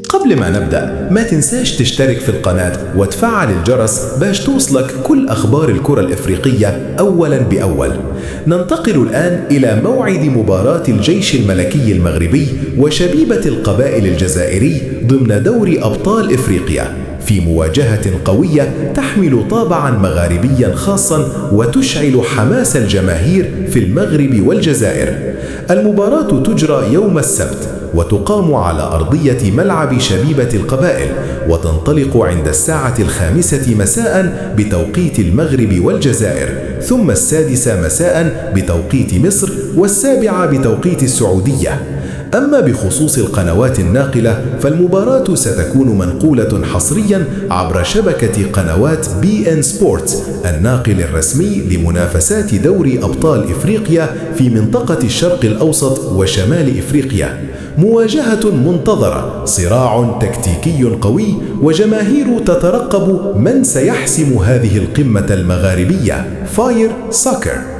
قبل ما نبدأ ما تنساش تشترك في القناة وتفعل الجرس باش توصلك كل أخبار الكرة الإفريقية أولاً بأول. ننتقل الآن إلى موعد مباراة الجيش الملكي المغربي وشبيبة القبائل الجزائري ضمن دوري أبطال إفريقيا، في مواجهة قوية تحمل طابعاً مغاربياً خاصاً وتشعل حماس الجماهير في المغرب والجزائر. المباراة تجرى يوم السبت وتقام على أرضية ملعب شبيبة القبائل، وتنطلق عند الساعة 5 مساء بتوقيت المغرب والجزائر، ثم 6 مساء بتوقيت مصر، 7 بتوقيت السعودية. أما بخصوص القنوات الناقلة فالمباراة ستكون منقولة حصرياً عبر شبكة قنوات BN Sports، الناقل الرسمي لمنافسات دوري أبطال إفريقيا في منطقة الشرق الأوسط وشمال إفريقيا. مواجهة منتظرة، صراع تكتيكي قوي، وجماهير تترقب من سيحسم هذه القمة المغاربية. فاير سوكر.